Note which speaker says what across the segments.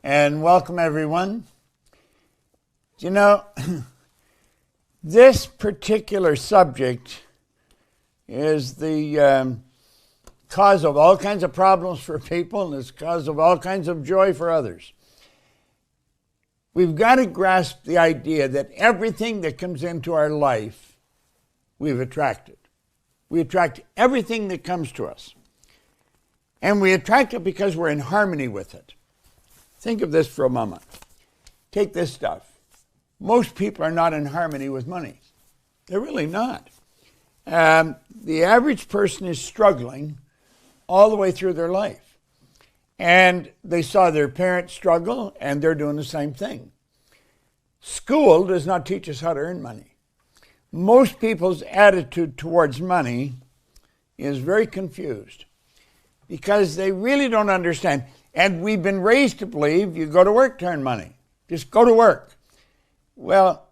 Speaker 1: and welcome everyone. You know, this particular subject is the cause of all kinds of problems for people, and it's cause of all kinds of joy for others. We've got to grasp the idea that everything that comes into our life, we've attracted. We attract everything that comes to us. And we attract it because we're in harmony with it. Think of this for a moment. Take this stuff. Most people are not in harmony with money. They're really not. The average person is struggling all the way through their life. And they saw their parents struggle, and they're doing the same thing. School does not teach us how to earn money. Most people's attitude towards money is very confused because they really don't understand. And we've been raised to believe you go to work to earn money. Just go to work. Well,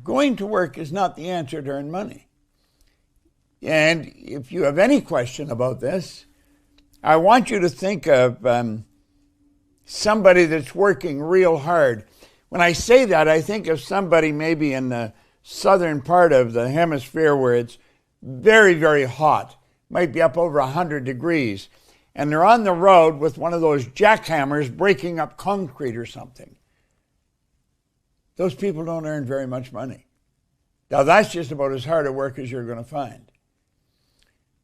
Speaker 1: going to work is not the answer to earn money. And if you have any question about this, I want you to think of somebody that's working real hard. When I say that, I think of somebody maybe in the southern part of the hemisphere where it's very, very hot. Might be up over 100 degrees. And they're on the road with one of those jackhammers breaking up concrete or something. Those people don't earn very much money. Now, that's just about as hard a work as you're going to find.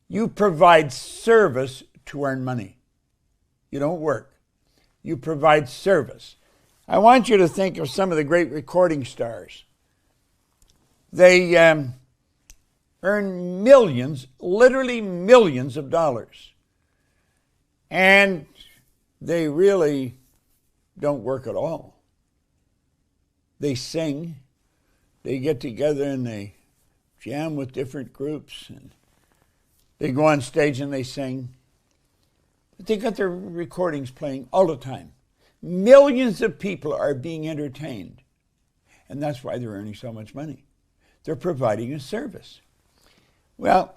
Speaker 1: You provide service to earn money. You don't work. You provide service. I want you to think of some of the great recording stars. They earn millions, literally millions of dollars. And they really don't work at all. They sing. They get together and they jam with different groups. And they go on stage and they sing. But they got their recordings playing all the time. Millions of people are being entertained. And that's why they're earning so much money. They're providing a service. Well,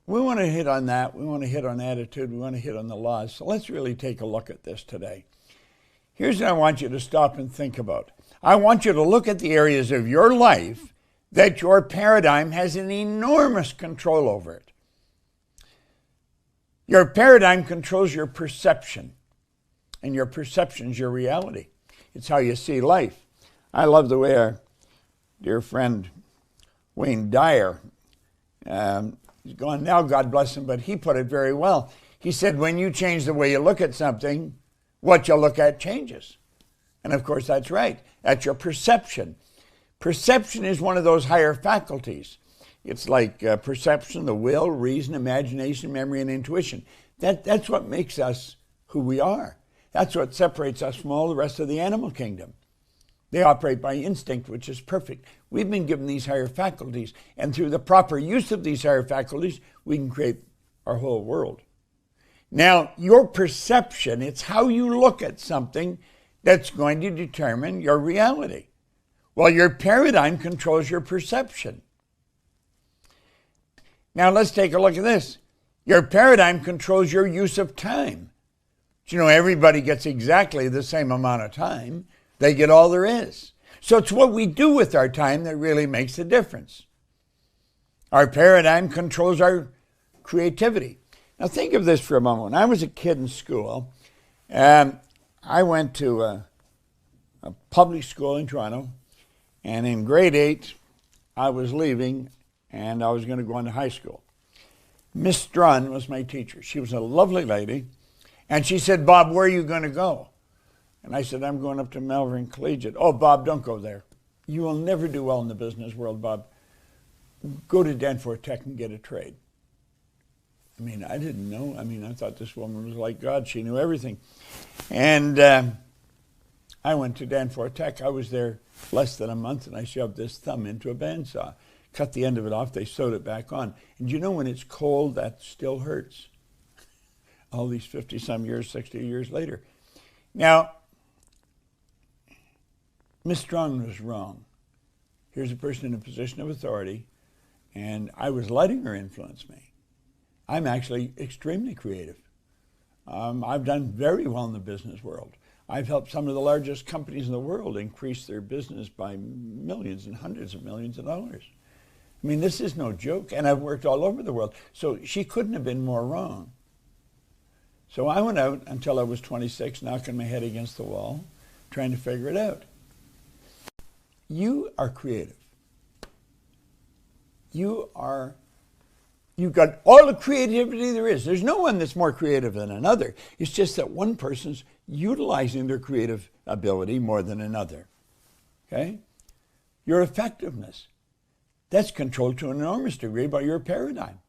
Speaker 1: we want to hit on that. We want to hit on attitude. We want to hit on the laws. So let's really take a look at this today. Here's what I want you to stop and think about. I want you to look at the areas of your life that your paradigm has an enormous control over it. Your paradigm controls your perception, and your perception is your reality. It's how you see life. I love the way our dear friend Wayne Dyer, he's gone now, God bless him, but he put it very well. He said, when you change the way you look at something, what you look at changes. And of course, that's right. That's your perception. Perception is one of those higher faculties. It's like perception, the will, reason, imagination, memory, and intuition. That's what makes us who we are. That's what separates us from all the rest of the animal kingdom. They operate by instinct, which is perfect. We've been given these higher faculties, and through the proper use of these higher faculties, we can create our whole world. Now, your perception, it's how you look at something that's going to determine your reality. Well, your paradigm controls your perception. Now, let's take a look at this. Your paradigm controls your use of time. You know, everybody gets exactly the same amount of time. They get all there is. So it's what we do with our time that really makes the difference. Our paradigm controls our creativity. Now, think of this for a moment. When I was a kid in school, I went to a public school in Toronto, and in grade 8, I was leaving, and I was going to go into high school. Miss Strun was my teacher. She was a lovely lady, and she said, Bob, where are you going to go? And I said, I'm going up to Malvern Collegiate. Oh, Bob, don't go there. You will never do well in the business world, Bob. Go to Danforth Tech and get a trade. I mean, I didn't know. I mean, I thought this woman was like God. She knew everything. And I went to Danforth Tech. I was there less than a month, and I shoved this thumb into a bandsaw. Cut the end of it off. They sewed it back on. And you know, when it's cold, that still hurts. All these 50-some years, 60 years later. Now, Miss Strong was wrong. Here's a person in a position of authority, and I was letting her influence me. I'm actually extremely creative. I've done very well in the business world. I've helped some of the largest companies in the world increase their business by millions and hundreds of millions of dollars. I mean, this is no joke, and I've worked all over the world. So she couldn't have been more wrong. So I went out until I was 26, knocking my head against the wall, trying to figure it out. You are creative. You've got all the creativity there is. There's no one that's more creative than another. It's just that one person's utilizing their creative ability more than another. Okay? Your effectiveness. That's controlled to an enormous degree by your paradigm.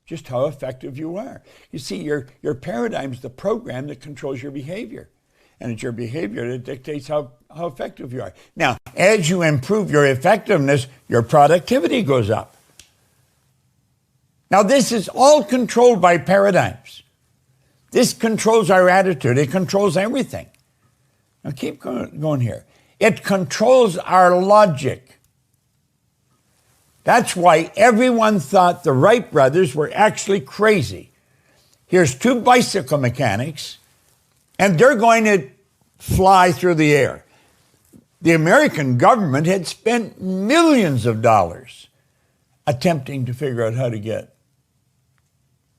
Speaker 1: Just how effective you are. You see, your paradigm is the program that controls your behavior. And it's your behavior that dictates how effective you are. Now, as you improve your effectiveness, your productivity goes up. Now, this is all controlled by paradigms. This controls our attitude. It controls everything. Now, keep going here. It controls our logic. That's why everyone thought the Wright brothers were actually crazy. Here's two bicycle mechanics, and they're going to fly through the air. The American government had spent millions of dollars attempting to figure out how to get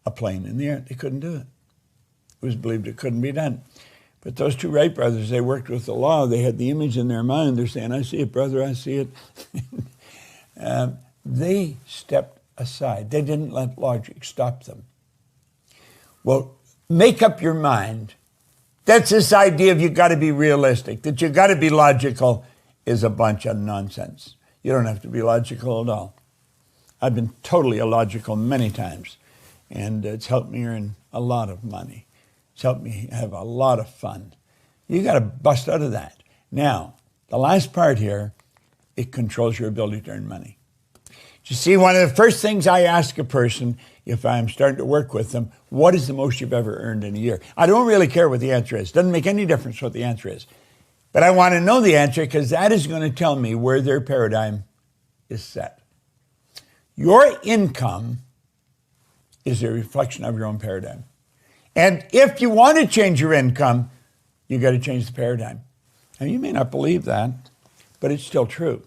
Speaker 1: a plane in the air. They couldn't do it. It was believed it couldn't be done. But those two Wright brothers, they worked with the law. They had the image in their mind. They're saying, I see it, brother, I see it. They stepped aside. They didn't let logic stop them. Well, make up your mind. That's this idea of you got to be realistic, that you got to be logical is a bunch of nonsense. You don't have to be logical at all. I've been totally illogical many times, and it's helped me earn a lot of money. It's helped me have a lot of fun. You got to bust out of that. Now, the last part here, it controls your ability to earn money. You see, one of the first things I ask a person if I'm starting to work with them, what is the most you've ever earned in a year? I don't really care what the answer is. It doesn't make any difference what the answer is. But I want to know the answer because that is going to tell me where their paradigm is set. Your income is a reflection of your own paradigm. And if you want to change your income, you got to change the paradigm. Now, you may not believe that, but it's still true.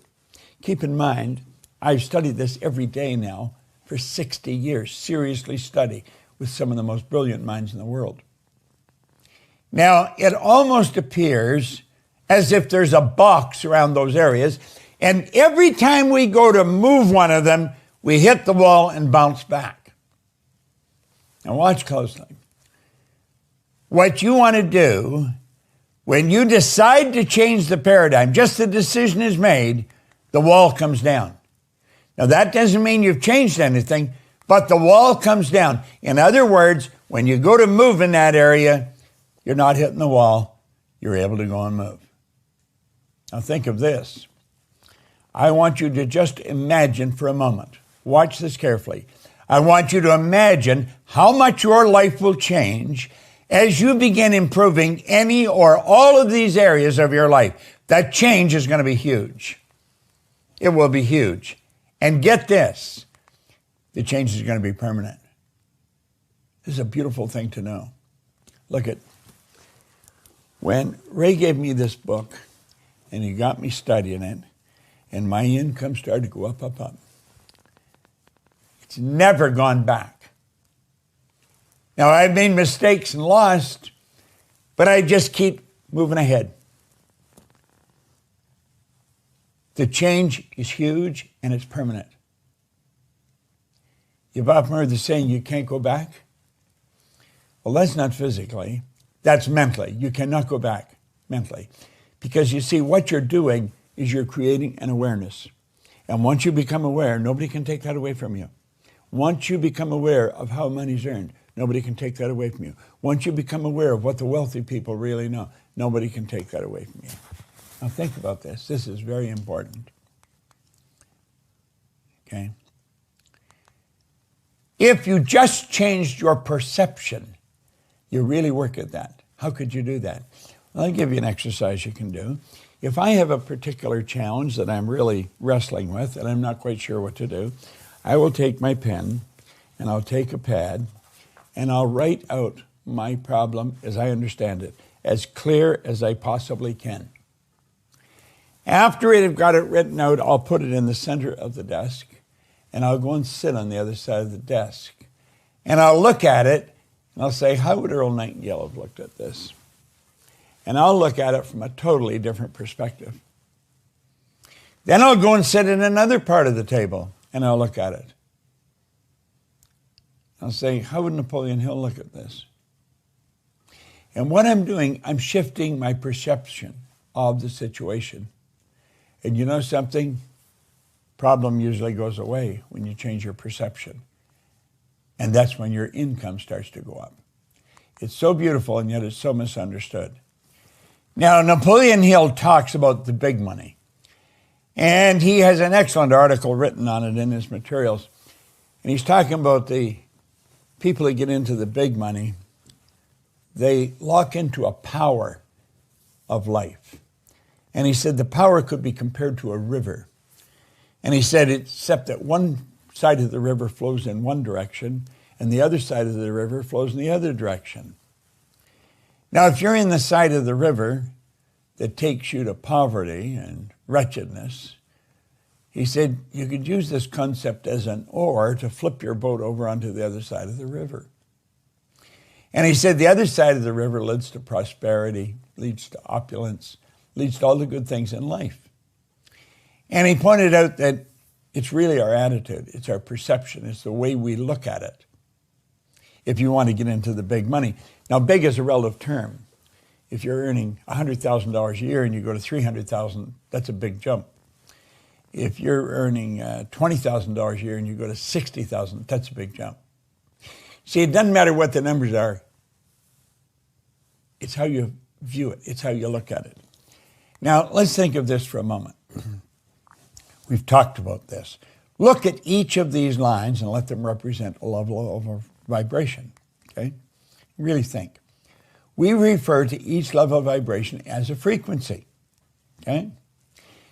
Speaker 1: Keep in mind, I've studied this every day now for 60 years, seriously study with some of the most brilliant minds in the world. Now, it almost appears as if there's a box around those areas, and every time we go to move one of them, we hit the wall and bounce back. Now, watch closely. What you want to do when you decide to change the paradigm, just the decision is made, the wall comes down. Now, that doesn't mean you've changed anything, but the wall comes down. In other words, when you go to move in that area, you're not hitting the wall. You're able to go and move. Now, think of this. I want you to just imagine for a moment. Watch this carefully. I want you to imagine how much your life will change as you begin improving any or all of these areas of your life. That change is going to be huge. It will be huge. And get this, the change is going to be permanent. This is a beautiful thing to know. Look at, when Ray gave me this book, and he got me studying it, and my income started to go up, up, up. It's never gone back. Now, I've made mistakes and lost, but I just keep moving ahead. The change is huge and it's permanent. You've often heard the saying, you can't go back. Well, that's not physically. That's mentally. You cannot go back mentally. Because you see, what you're doing is you're creating an awareness. And once you become aware, nobody can take that away from you. Once you become aware of how money's earned, nobody can take that away from you. Once you become aware of what the wealthy people really know, nobody can take that away from you. Now think about this. This is very important. Okay? If you just changed your perception, you really work at that. How could you do that? Well, I'll give you an exercise you can do. If I have a particular challenge that I'm really wrestling with and I'm not quite sure what to do, I will take my pen and I'll take a pad and I'll write out my problem as I understand it. as clear as I possibly can. After I've got it written out, I'll put it in the center of the desk, and I'll go and sit on the other side of the desk. And I'll look at it, and I'll say, how would Earl Nightingale have looked at this? And I'll look at it from a totally different perspective. Then I'll go and sit in another part of the table, and I'll look at it. I'll say, how would Napoleon Hill look at this? And what I'm doing, I'm shifting my perception of the situation. And you know something? Problem usually goes away when you change your perception. And that's when your income starts to go up. It's so beautiful, and yet it's so misunderstood. Now, Napoleon Hill talks about the big money. And he has an excellent article written on it in his materials. And he's talking about the people that get into the big money. They lock into a power of life. And he said the power could be compared to a river. And he said, except that one side of the river flows in one direction, and the other side of the river flows in the other direction. Now, if you're in the side of the river that takes you to poverty and wretchedness, he said you could use this concept as an oar to flip your boat over onto the other side of the river. And he said the other side of the river leads to prosperity, leads to opulence, leads to all the good things in life. And he pointed out that it's really our attitude, it's our perception, it's the way we look at it, if you want to get into the big money. Now, big is a relative term. If you're earning $100,000 a year and you go to $300,000, that's a big jump. If you're earning $20,000 a year and you go to $60,000, that's a big jump. See, it doesn't matter what the numbers are. It's how you view it. It's how you look at it. Now, let's think of this for a moment. We've talked about this. Look at each of these lines and let them represent a level of vibration, okay? Really think. We refer to each level of vibration as a frequency, okay?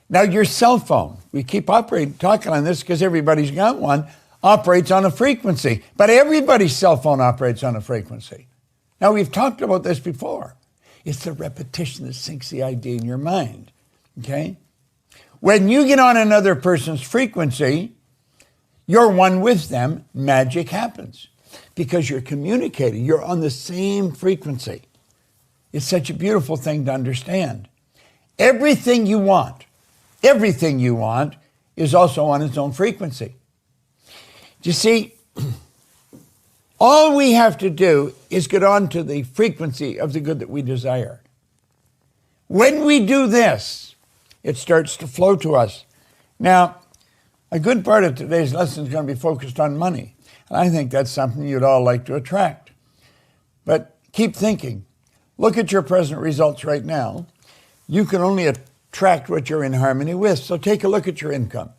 Speaker 1: Now, your cell phone, we keep talking on this because everybody's got one, operates on a frequency. But everybody's cell phone operates on a frequency. Now, we've talked about this before. It's the repetition that sinks the idea in your mind, okay? When you get on another person's frequency, you're one with them, magic happens. Because you're communicating, you're on the same frequency. It's such a beautiful thing to understand. Everything you want is also on its own frequency. You see, all we have to do is get on to the frequency of the good that we desire. When we do this, it starts to flow to us. Now, a good part of today's lesson is going to be focused on money. And I think that's something you'd all like to attract. But keep thinking. Look at your present results right now. You can only attract what you're in harmony with. So take a look at your income.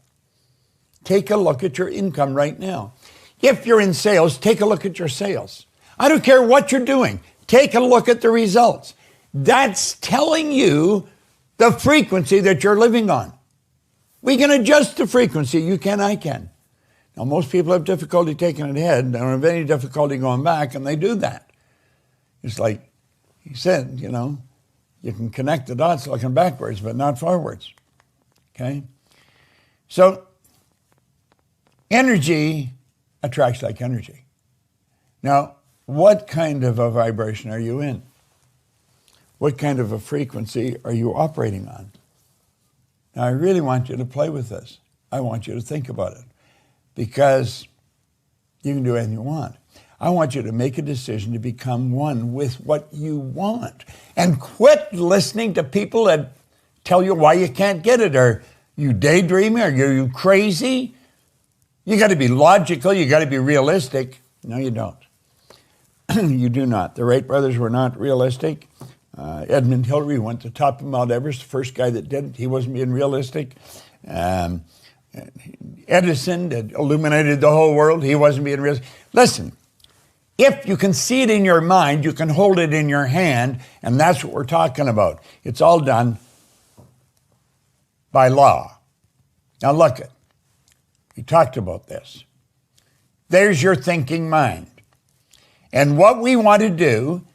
Speaker 1: Take a look at your income right now. If you're in sales, take a look at your sales. I don't care what you're doing. Take a look at the results. That's telling you the frequency that you're living on. We can adjust the frequency. You can, I can. Now, most people have difficulty taking it ahead. They don't have any difficulty going back, and they do that. It's like he said, you know, you can connect the dots looking backwards, but not forwards. Okay? So, energy attracts like energy. Now, what kind of a vibration are you in? What kind of a frequency are you operating on? Now, I really want you to play with this. I want you to think about it, because you can do anything you want. I want you to make a decision to become one with what you want, and quit listening to people that tell you why you can't get it. Are you daydreaming? Are you crazy? You got to be logical. You got to be realistic. No, you don't. You do not. The Wright brothers were not realistic. Edmund Hillary went to top of Mount Everest, the first guy that did it. He wasn't being realistic. Edison that illuminated the whole world, he wasn't being realistic. Listen, if you can see it in your mind, you can hold it in your hand, and that's what we're talking about. It's all done by law. Now look it. We talked about this. There's your thinking mind. And what we want to do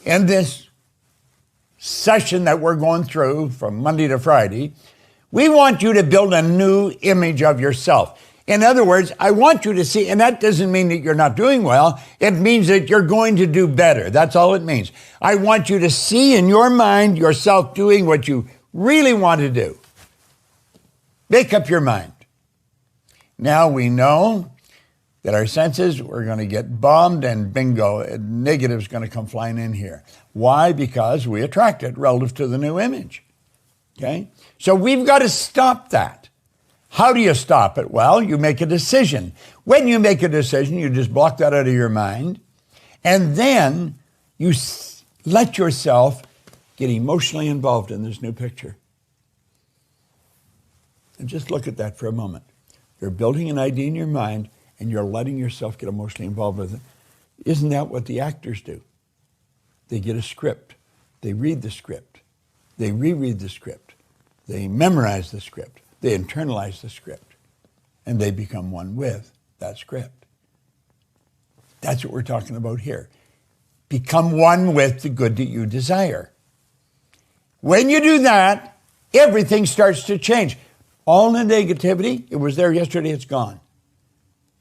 Speaker 1: in this session that we're going through from Monday to Friday, we want you to build a new image of yourself. In other words, I want you to see, and that doesn't mean that you're not doing well. It means that you're going to do better. That's all it means. I want you to see in your mind yourself doing what you really want to do. Make up your mind. Now we know that our senses, we're going to get bombed, and bingo, a negative's going to come flying in here. Why? Because we attract it relative to the new image. Okay? So we've got to stop that. How do you stop it? Well, you make a decision. When you make a decision, you just block that out of your mind, and then you let yourself get emotionally involved in this new picture. And just look at that for a moment. You're building an idea in your mind, and you're letting yourself get emotionally involved with it. Isn't that what the actors do? They get a script. They read the script. They reread the script. They memorize the script. They internalize the script. And they become one with that script. That's what we're talking about here. Become one with the good that you desire. When you do that, everything starts to change. All the negativity, it was there yesterday, it's gone.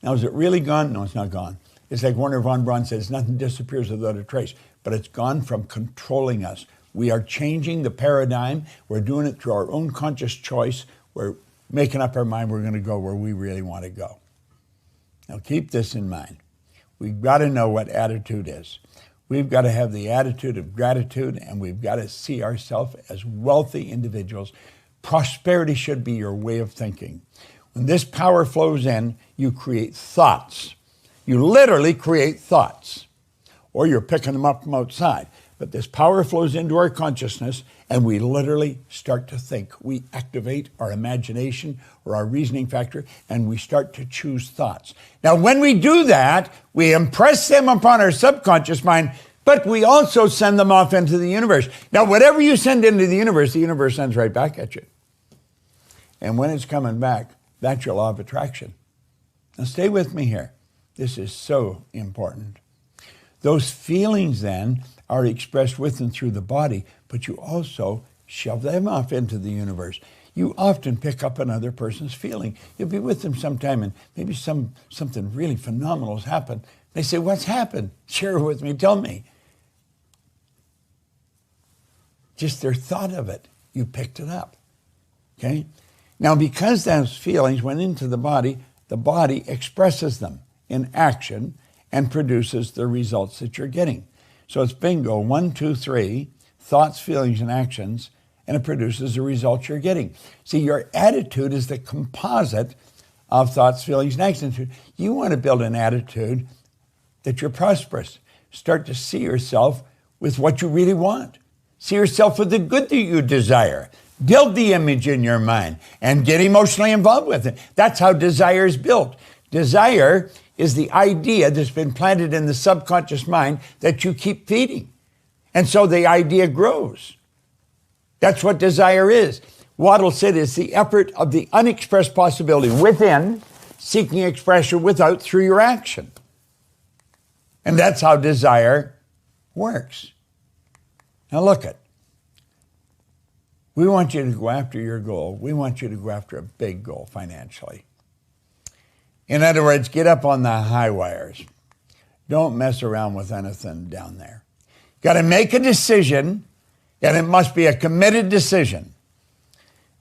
Speaker 1: Now, is it really gone? No, it's not gone. It's like Werner von Braun says, nothing disappears without a trace, but it's gone from controlling us. We are changing the paradigm. We're doing it through our own conscious choice. We're making up our mind we're going to go where we really want to go. Now, keep this in mind. We've got to know what attitude is. We've got to have the attitude of gratitude, and we've got to see ourselves as wealthy individuals. Prosperity should be your way of thinking. When this power flows in, you create thoughts. You literally create thoughts, or you're picking them up from outside. But this power flows into our consciousness, and we literally start to think. We activate our imagination or our reasoning factor, and we start to choose thoughts. Now, when we do that, we impress them upon our subconscious mind, but we also send them off into the universe. Now, whatever you send into the universe sends right back at you. And when it's coming back, that's your law of attraction. Now, stay with me here. This is so important. Those feelings then are expressed with and through the body, but you also shove them off into the universe. You often pick up another person's feeling. You'll be with them sometime, and maybe something really phenomenal has happened. They say, what's happened? Share it with me. Tell me. Just their thought of it. You picked it up. Okay? Now, because those feelings went into the body expresses them in action and produces the results that you're getting. So it's bingo, 1, 2, 3, thoughts, feelings, and actions, and it produces the results you're getting. See, your attitude is the composite of thoughts, feelings, and actions. You want to build an attitude that you're prosperous. Start to see yourself with what you really want. See yourself with the good that you desire. Build the image in your mind and get emotionally involved with it. That's how desire is built. Desire is the idea that's been planted in the subconscious mind that you keep feeding. And so the idea grows. That's what desire is. Waddell said it's the effort of the unexpressed possibility within, seeking expression without through your action. And that's how desire works. Now look it. We want you to go after your goal. We want you to go after a big goal financially. In other words, get up on the high wires. Don't mess around with anything down there. Got to make a decision, and it must be a committed decision.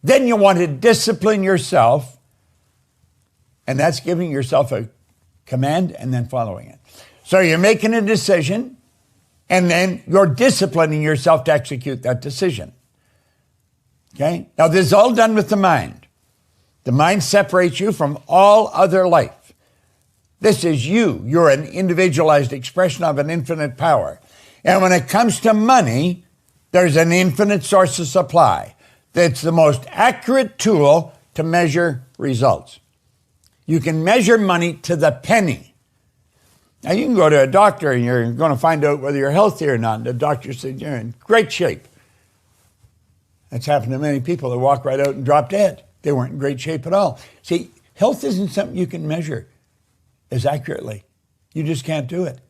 Speaker 1: Then you want to discipline yourself, and that's giving yourself a command and then following it. So you're making a decision, and then you're disciplining yourself to execute that decision. Okay? Now, this is all done with the mind. The mind separates you from all other life. This is you. You're an individualized expression of an infinite power. And when it comes to money, there's an infinite source of supply. That's the most accurate tool to measure results. You can measure money to the penny. Now, you can go to a doctor and you're going to find out whether you're healthy or not. And the doctor said, you're in great shape. That's happened to many people that walk right out and drop dead. They weren't in great shape at all. See, health isn't something you can measure as accurately. You just can't do it.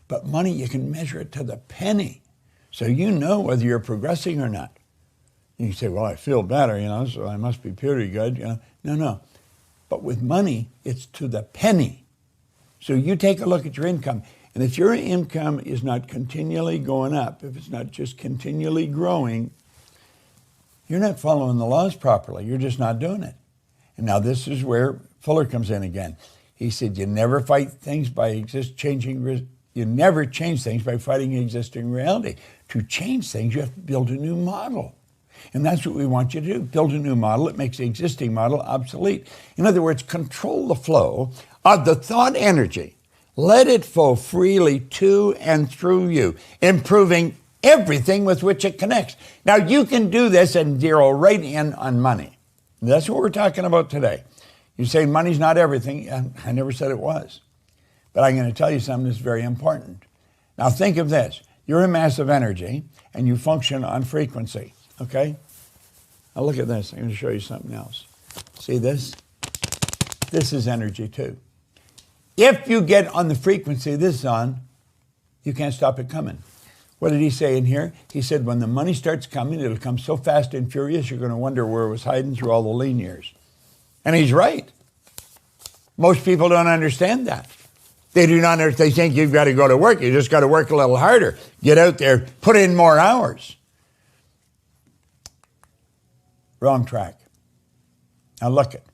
Speaker 1: But money, you can measure it to the penny. So you know whether you're progressing or not. You can say, well, I feel better, so I must be pretty good. No. But with money, it's to the penny. So you take a look at your income. And if your income is not continually going up, if it's not just continually growing, you're not following the laws properly. You're just not doing it. And now this is where Fuller comes in again. He said, you never fight things by you never change things by fighting existing reality. To change things, you have to build a new model. And that's what we want you to do. Build a new model. It makes the existing model obsolete. In other words, control the flow of the thought energy. Let it flow freely to and through you, improving everything with which it connects. Now, you can do this and zero right in on money. That's what we're talking about today. You say money's not everything. I never said it was. But I'm going to tell you something that's very important. Now, think of this. You're a mass of energy, and you function on frequency. Okay? Now look at this. I'm going to show you something else. See this? This is energy too. If you get on the frequency this is on, you can't stop it coming. What did he say in here? He said when the money starts coming, it'll come so fast and furious, you're going to wonder where it was hiding through all the lean years. And he's right. Most people don't understand that. They do not understand. They think you've got to go to work. You just got to work a little harder. Get out there, put in more hours. Wrong track. Now look it.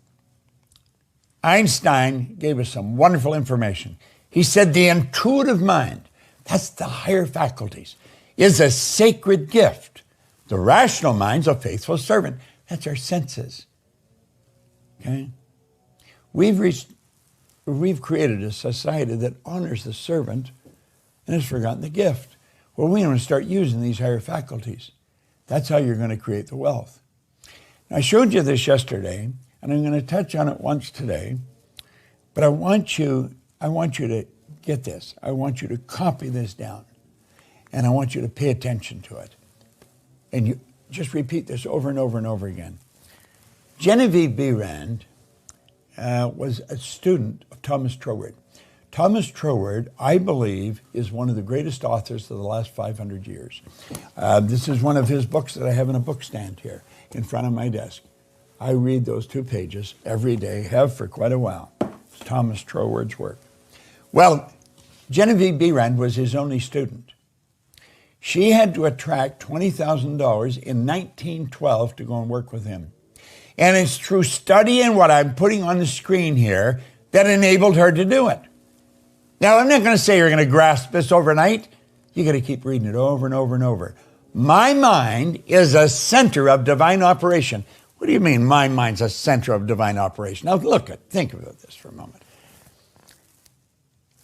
Speaker 1: Einstein gave us some wonderful information. He said the intuitive mind, that's the higher faculties, is a sacred gift. The rational mind's a faithful servant. That's our senses. Okay? We've created a society that honors the servant and has forgotten the gift. Well, we want to start using these higher faculties. That's how you're going to create the wealth. I showed you this yesterday, and I'm going to touch on it once today, but I want you to get this. I want you to copy this down, and I want you to pay attention to it. And you just repeat this over and over and over again. Genevieve Behrend was a student of Thomas Troward. Thomas Troward, I believe, is one of the greatest authors of the last 500 years. This is one of his books that I have in a book stand here in front of my desk. I read those 2 pages every day, have for quite a while. It's Thomas Troward's work. Well, Genevieve Behrend was his only student. She had to attract $20,000 in 1912 to go and work with him. And it's through studying what I'm putting on the screen here that enabled her to do it. Now, I'm not going to say you're going to grasp this overnight. You got to keep reading it over and over and over. My mind is a center of divine operation. What do you mean my mind's a center of divine operation? Now think about this for a moment.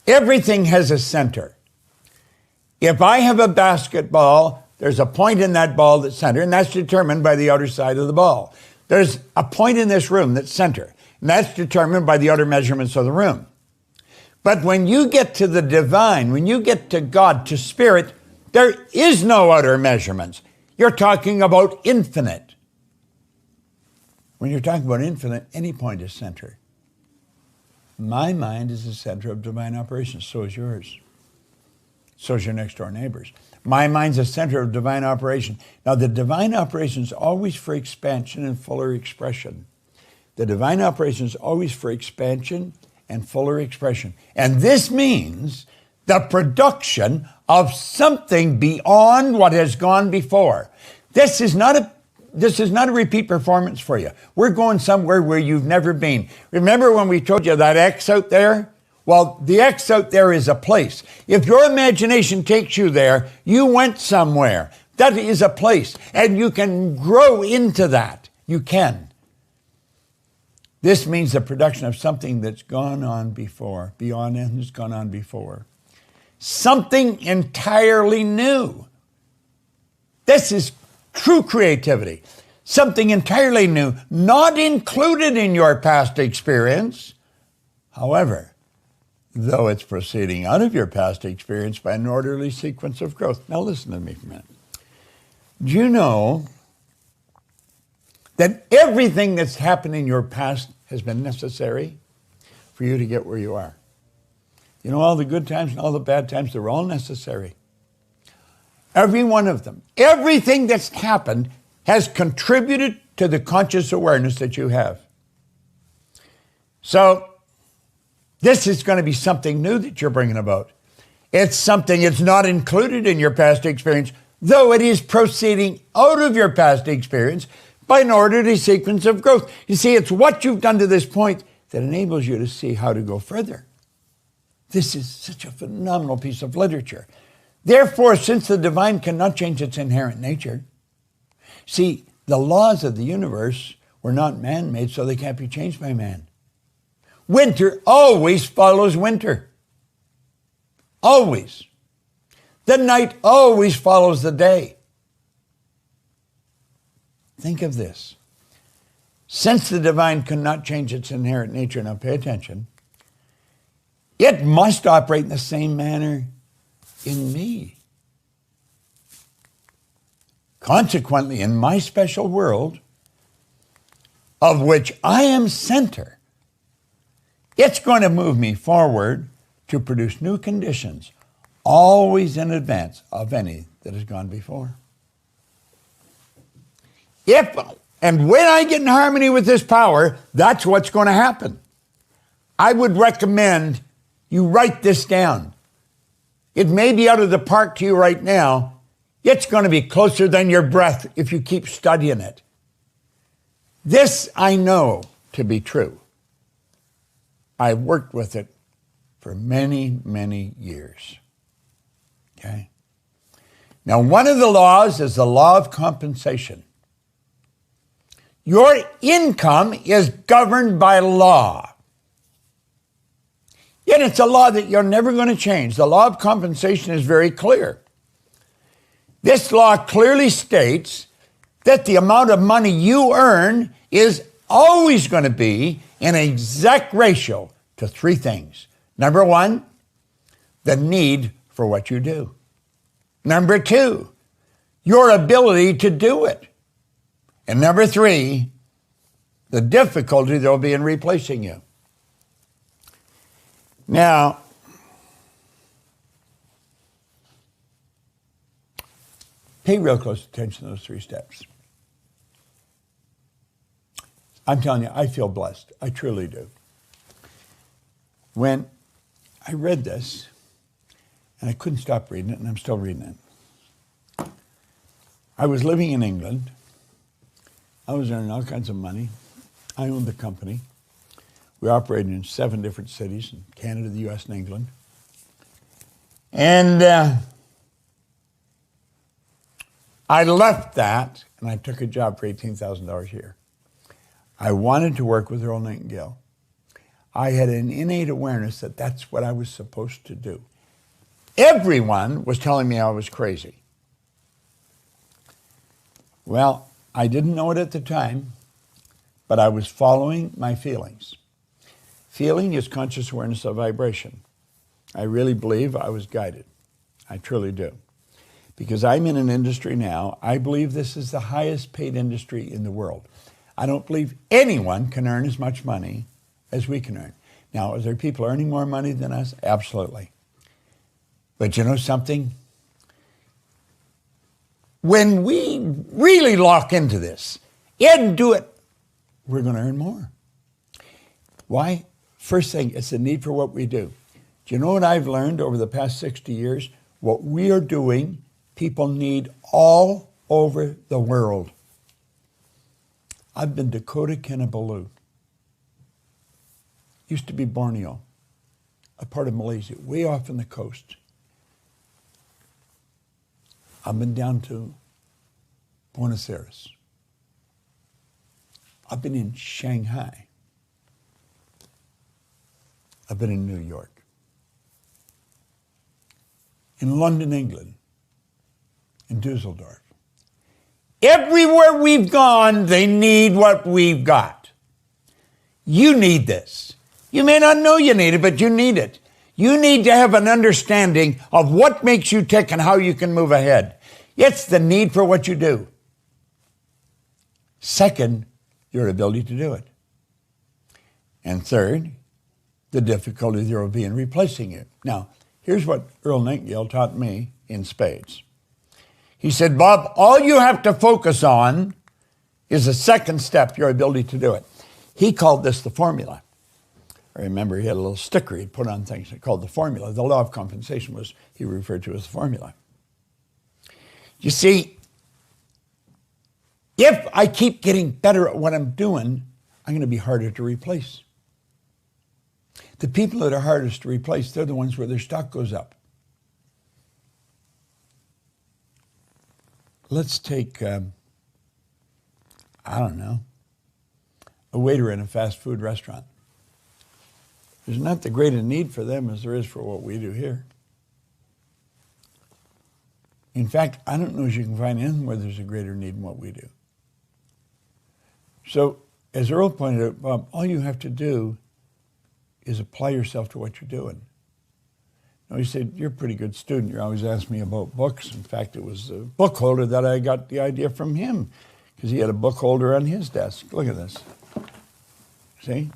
Speaker 1: Everything has a center. If I have a basketball, there's a point in that ball that's center, and that's determined by the outer side of the ball. There's a point in this room that's center, and that's determined by the outer measurements of the room. But when you get to the divine, when you get to God, to spirit, there is no outer measurements. You're talking about infinite. When you're talking about infinite, any point is center. My mind is the center of divine operations. So is yours. So is your next door neighbor's. My mind's the center of divine operation. Now, the divine operation is always for expansion and fuller expression. The divine operation is always for expansion and fuller expression. And this means the production of something beyond what has gone before. This is not a repeat performance for you. We're going somewhere where you've never been. Remember when we told you that X out there? Well, the X out there is a place. If your imagination takes you there, you went somewhere. That is a place. And you can grow into that. You can. This means the production of something that's gone on before, beyond and has gone on before. Something entirely new. This is true creativity. Something entirely new, not included in your past experience. However, though it's proceeding out of your past experience by an orderly sequence of growth. Now listen to me for a minute. Do you know that everything that's happened in your past has been necessary for you to get where you are? You know, all the good times and all the bad times, they're all necessary. Every one of them. Everything that's happened has contributed to the conscious awareness that you have. So this is going to be something new that you're bringing about. It's something that's not included in your past experience, though it is proceeding out of your past experience by an orderly sequence of growth. You see, it's what you've done to this point that enables you to see how to go further. This is such a phenomenal piece of literature. Therefore, since the divine cannot change its inherent nature, see, the laws of the universe were not man-made, so they can't be changed by man. Winter always follows winter. Always. The night always follows the day. Think of this. Since the divine cannot change its inherent nature, now pay attention, it must operate in the same manner in me. Consequently, in my special world, of which I am center, it's going to move me forward to produce new conditions, always in advance of any that has gone before. And when I get in harmony with this power, that's what's going to happen. I would recommend you write this down. It may be out of the park to you right now. It's going to be closer than your breath if you keep studying it. This I know to be true. I've worked with it for many, many years. Okay? Now, one of the laws is the law of compensation. Your income is governed by law. Yet it's a law that you're never going to change. The law of compensation is very clear. This law clearly states that the amount of money you earn is always going to be in an exact ratio to three things. Number one, the need for what you do. Number two, your ability to do it. And number three, the difficulty there will be in replacing you. Now, pay real close attention to those three steps. I'm telling you, I feel blessed. I truly do. When I read this, and I couldn't stop reading it, and I'm still reading it. I was living in England. I was earning all kinds of money. I owned the company. We operated in 7 different cities in Canada, the U.S., and England. And I left that, and I took a job for $18,000 a year. I wanted to work with Earl Nightingale. I had an innate awareness that that's what I was supposed to do. Everyone was telling me I was crazy. Well, I didn't know it at the time, but I was following my feelings. Feeling is conscious awareness of vibration. I really believe I was guided. I truly do. Because I'm in an industry now, I believe this is the highest paid industry in the world. I don't believe anyone can earn as much money as we can earn. Now, are there people earning more money than us? Absolutely. But you know something? When we really lock into this and do it, we're going to earn more. Why? First thing, it's the need for what we do. Do you know what I've learned over the past 60 years? What we are doing, people need all over the world. I've been to Kota Kinabalu. Used to be Borneo, a part of Malaysia, way off on the coast. I've been down to Buenos Aires. I've been in Shanghai. I've been in New York. In London, England. In Dusseldorf. Everywhere we've gone, they need what we've got. You need this. You may not know you need it, but you need it. You need to have an understanding of what makes you tick and how you can move ahead. It's the need for what you do. Second, your ability to do it. And third, the difficulty there will be in replacing it. Now, here's what Earl Nightingale taught me in spades. He said, Bob, all you have to focus on is the second step, your ability to do it. He called this the formula. I remember he had a little sticker he'd put on things called the formula. The law of compensation was, he referred to as the formula. You see, if I keep getting better at what I'm doing, I'm going to be harder to replace. The people that are hardest to replace, they're the ones where their stock goes up. Let's take, I don't know, a waiter in a fast food restaurant. There's not the great a need for them as there is for what we do here. In fact, I don't know if you can find anything where there's a greater need than what we do. So, as Earl pointed out, Bob, all you have to do is apply yourself to what you're doing. Now, he said, you're a pretty good student. You always ask me about books. In fact, it was a book holder that I got the idea from him, because he had a book holder on his desk. Look at this. See?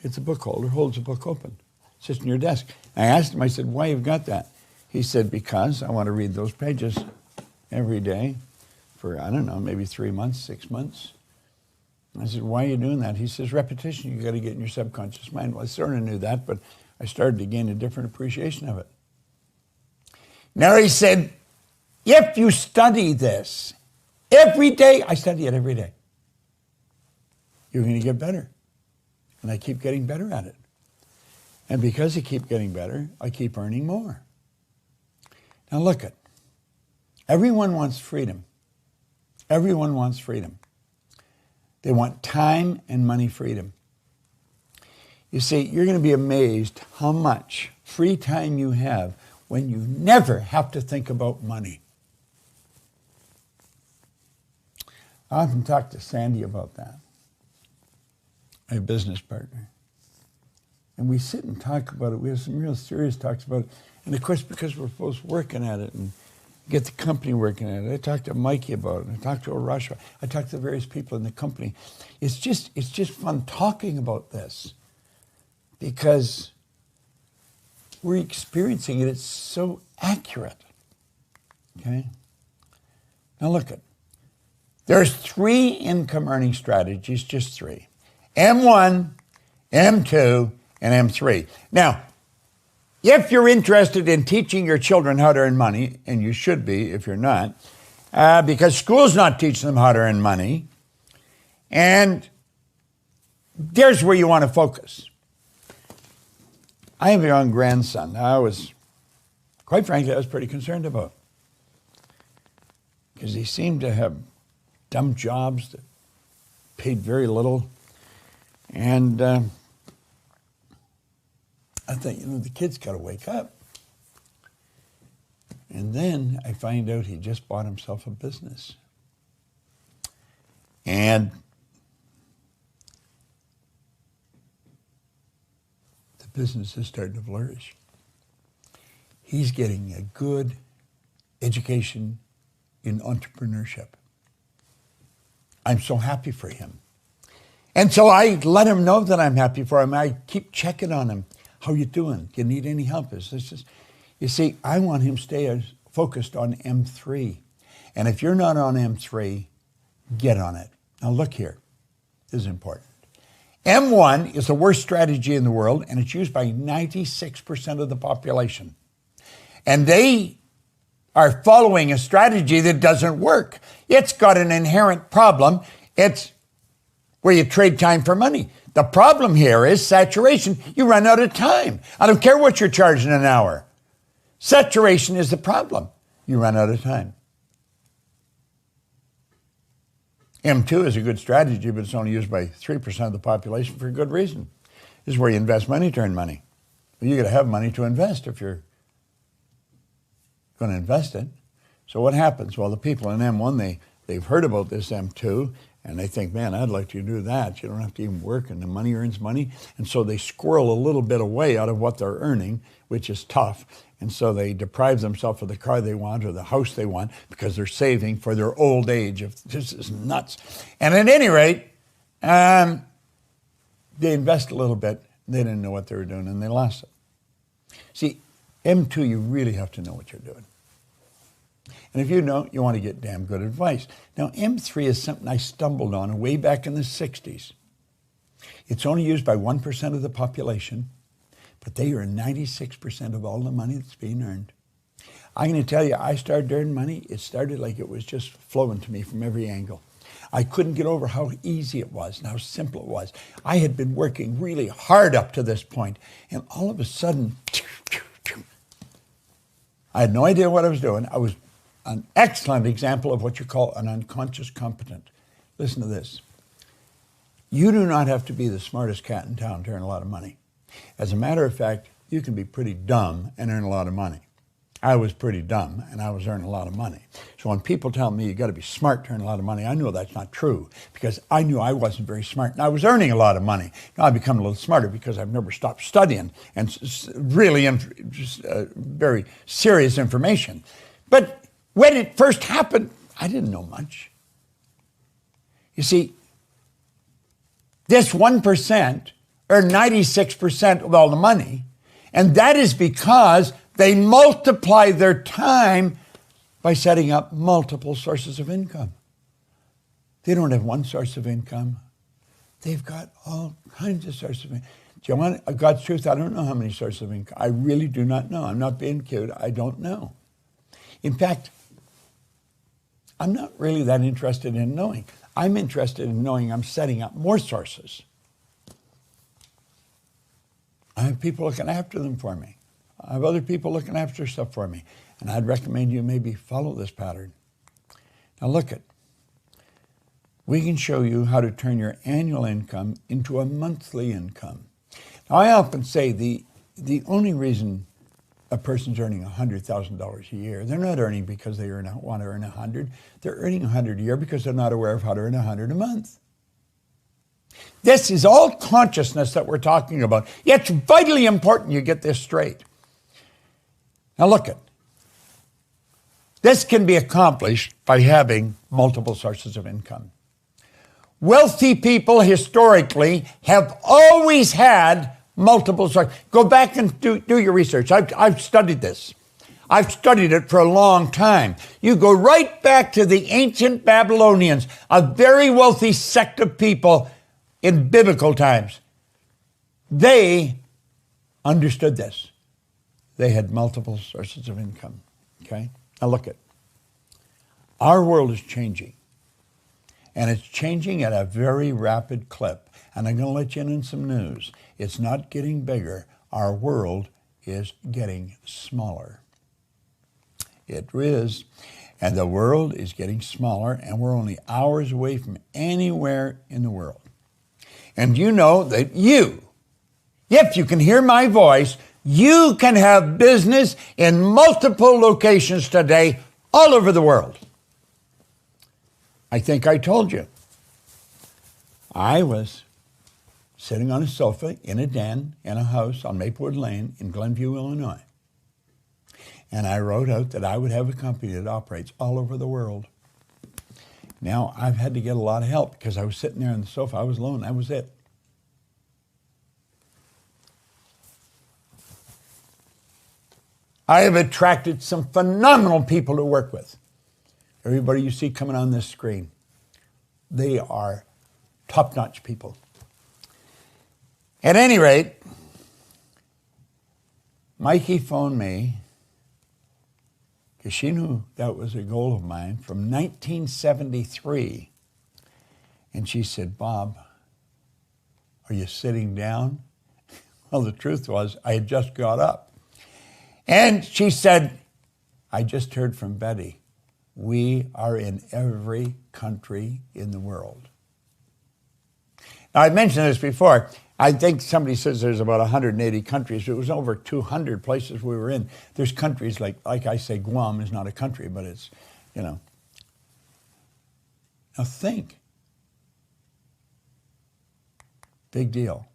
Speaker 1: It's a book holder, holds a book open. It sits in your desk. I asked him, I said, why you've got that? He said, because I want to read those pages every day for, I don't know, maybe 3 months, 6 months. I said, why are you doing that? He says, repetition, you got to get in your subconscious mind. Well, I sort of knew that, but I started to gain a different appreciation of it. Now he said, if you study this every day, I study it every day, you're going to get better. And I keep getting better at it. And because I keep getting better, I keep earning more. Now look at, everyone wants freedom. Everyone wants freedom. They want time and money freedom. You see, you're going to be amazed how much free time you have when you never have to think about money. I often talk to Sandy about that, my business partner. And we sit and talk about it. We have some real serious talks about it. And of course, because we're both working at it and get the company working at it, I talked to Mikey about it. I talked to Arash. I talked to the various people in the company. It's just fun talking about this because we're experiencing it. It's so accurate. Okay? Now look at, there's 3 income earning strategies, just 3. M1, M2, and M3. Now, if you're interested in teaching your children how to earn money, and you should be if you're not, because school's not teaching them how to earn money, and there's where you want to focus. I have a young grandson. Quite frankly, I was pretty concerned about, because he seemed to have dumb jobs that paid very little, and I thought, the kid's got to wake up. And then I find out he just bought himself a business. And the business is starting to flourish. He's getting a good education in entrepreneurship. I'm so happy for him. And so I let him know that I'm happy for him. I keep checking on him. How you doing? Do you need any help? You see, I want him to stay focused on M3. And if you're not on M3, get on it. Now look here. This is important. M1 is the worst strategy in the world, and it's used by 96% of the population. And they are following a strategy that doesn't work. It's got an inherent problem. It's where you trade time for money. The problem here is saturation. You run out of time. I don't care what you're charging an hour. Saturation is the problem. You run out of time. M2 is a good strategy, but it's only used by 3% of the population for a good reason. This is where you invest money to earn money. Well, you got to have money to invest if you're going to invest it. So what happens? Well, the people in M1, they've heard about this M2, and they think, man, I'd like to do that. You don't have to even work, and the money earns money. And so they squirrel a little bit away out of what they're earning, which is tough. And so they deprive themselves of the car they want or the house they want because they're saving for their old age. This is nuts. And at any rate, they invest a little bit. They didn't know what they were doing, and they lost it. See, M2, you really have to know what you're doing. And if you don't, you want to get damn good advice. Now, M3 is something I stumbled on way back in the 60s. It's only used by 1% of the population, but they earn 96% of all the money that's being earned. I'm going to tell you, I started earning money. It started like it was just flowing to me from every angle. I couldn't get over how easy it was and how simple it was. I had been working really hard up to this point, and all of a sudden, I had no idea what I was doing. I was an excellent example of what you call an unconscious competent. Listen to this. You do not have to be the smartest cat in town to earn a lot of money. As a matter of fact, you can be pretty dumb and earn a lot of money. I was pretty dumb and I was earning a lot of money. So when people tell me you got to be smart to earn a lot of money, I know that's not true because I knew I wasn't very smart and I was earning a lot of money. Now I've become a little smarter because I've never stopped studying and really very serious information. But when it first happened, I didn't know much. You see, this 1% earn 96% of all the money, and that is because they multiply their time by setting up multiple sources of income. They don't have one source of income. They've got all kinds of sources of income. Do you want God's truth? I don't know how many sources of income. I really do not know. I'm not being cute. I don't know. In fact, I'm not really that interested in knowing. I'm interested in knowing I'm setting up more sources. I have people looking after them for me. I have other people looking after stuff for me. And I'd recommend you maybe follow this pattern. Now look it. We can show you how to turn your annual income into a monthly income. Now I often say the only reason a person's earning $100,000 a year, they're not earning because they want to earn 100. They're earning 100 a year because they're not aware of how to earn 100 a month. This is all consciousness that we're talking about. It's vitally important you get this straight. Now look it. This can be accomplished by having multiple sources of income. Wealthy people historically have always had multiple sources. Go back and do your research. I've studied this. I've studied it for a long time. You go right back to the ancient Babylonians, a very wealthy sect of people in biblical times. They understood this. They had multiple sources of income. Okay? Now look at. Our world is changing. And it's changing at a very rapid clip. And I'm going to let you in on some news. It's not getting bigger. Our world is getting smaller. It is. And the world is getting smaller, and we're only hours away from anywhere in the world. And you know that if you can hear my voice, you can have business in multiple locations today all over the world. I think I told you. I was sitting on a sofa in a den in a house on Maplewood Lane in Glenview, Illinois. And I wrote out that I would have a company that operates all over the world. Now, I've had to get a lot of help because I was sitting there on the sofa. I was alone. That was it. I have attracted some phenomenal people to work with. Everybody you see coming on this screen, they are top-notch people. At any rate, Mikey phoned me because she knew that was a goal of mine from 1973. And she said, Bob, are you sitting down? Well, the truth was I had just got up. And she said, I just heard from Betty. We are in every country in the world. Now, I've mentioned this before. I think somebody says there's about 180 countries. It was over 200 places we were in. There's countries like I say, Guam is not a country, but it's, Now think. Big deal.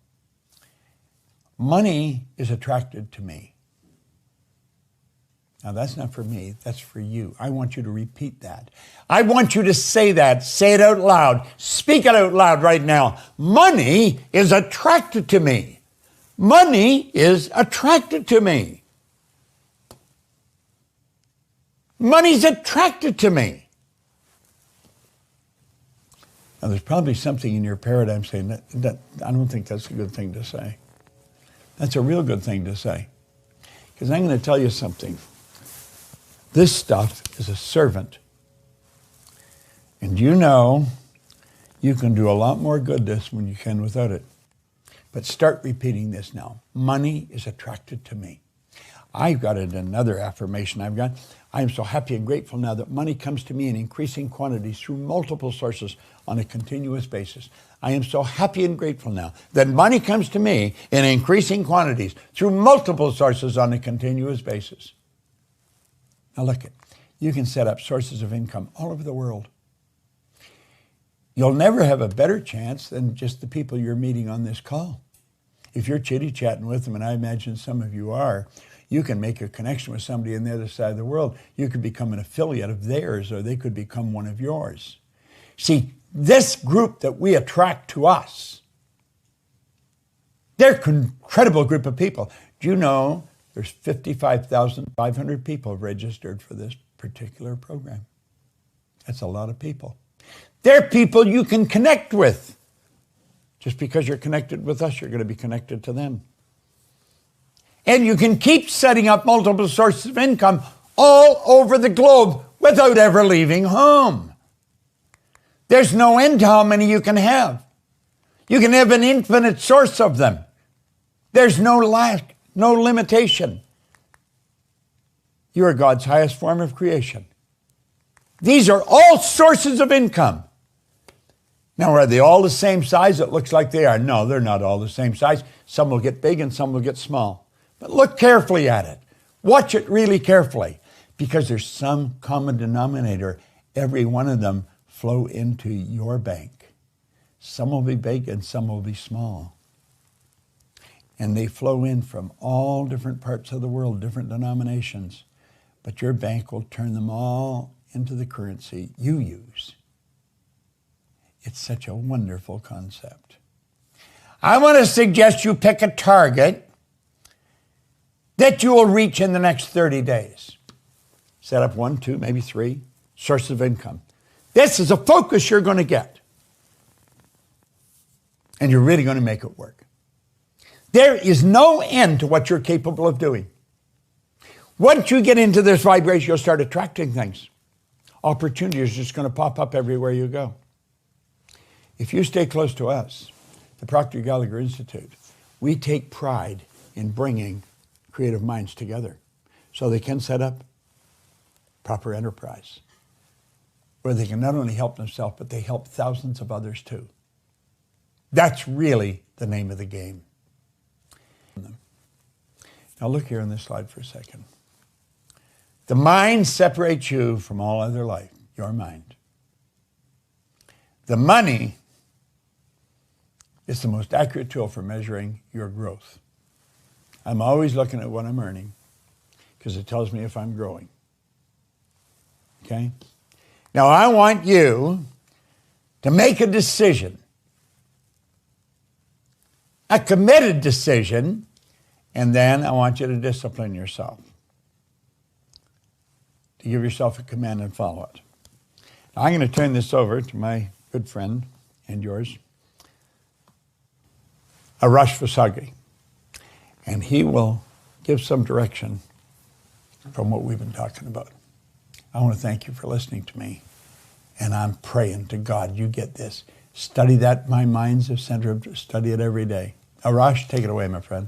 Speaker 1: Money is attracted to me. Now, that's not for me. That's for you. I want you to repeat that. I want you to say that. Say it out loud. Speak it out loud right now. Money is attracted to me. Money is attracted to me. Money's attracted to me. Now, there's probably something in your paradigm saying that I don't think that's a good thing to say. That's a real good thing to say. Because I'm going to tell you something. This stuff is a servant. And you know you can do a lot more good this when you can without it. But start repeating this now. Money is attracted to me. I've got another affirmation I've got. I am so happy and grateful now that money comes to me in increasing quantities through multiple sources on a continuous basis. I am so happy and grateful now that money comes to me in increasing quantities through multiple sources on a continuous basis. Now look, you can set up sources of income all over the world. You'll never have a better chance than just the people you're meeting on this call. If you're chitty-chatting with them, and I imagine some of you are, you can make a connection with somebody on the other side of the world. You could become an affiliate of theirs, or they could become one of yours. See, this group that we attract to us, they're an incredible group of people. Do you know there's 55,500 people registered for this particular program? That's a lot of people. They're people you can connect with. Just because you're connected with us, you're going to be connected to them. And you can keep setting up multiple sources of income all over the globe without ever leaving home. There's no end to how many you can have. You can have an infinite source of them. There's no lack, no limitation. You are God's highest form of creation. These are all sources of income. Now, are they all the same size? It looks like they are. No, they're not all the same size. Some will get big and some will get small. But look carefully at it. Watch it really carefully, because there's some common denominator. Every one of them flow into your bank. Some will be big and some will be small. And they flow in from all different parts of the world, different denominations. But your bank will turn them all into the currency you use. It's such a wonderful concept. I want to suggest you pick a target that you will reach in the next 30 days. Set up 1, 2, maybe 3 sources of income. This is a focus you're going to get. And you're really going to make it work. There is no end to what you're capable of doing. Once you get into this vibration, you'll start attracting things. Opportunity is just going to pop up everywhere you go. If you stay close to us, the Proctor Gallagher Institute, we take pride in bringing creative minds together so they can set up proper enterprise where they can not only help themselves, but they help thousands of others too. That's really the name of the game. Now look here on this slide for a second. The mind separates you from all other life, your mind. The money is the most accurate tool for measuring your growth. I'm always looking at what I'm earning because it tells me if I'm growing. Okay? Now I want you to make a decision, a committed decision, and then I want you to discipline yourself. To give yourself a command and follow it. Now, I'm going to turn this over to my good friend and yours, Arash Vasagi. And he will give some direction from what we've been talking about. I want to thank you for listening to me. And I'm praying to God you get this. Study that. My mind's the center of, study it every day. Arash, take it away, my friend.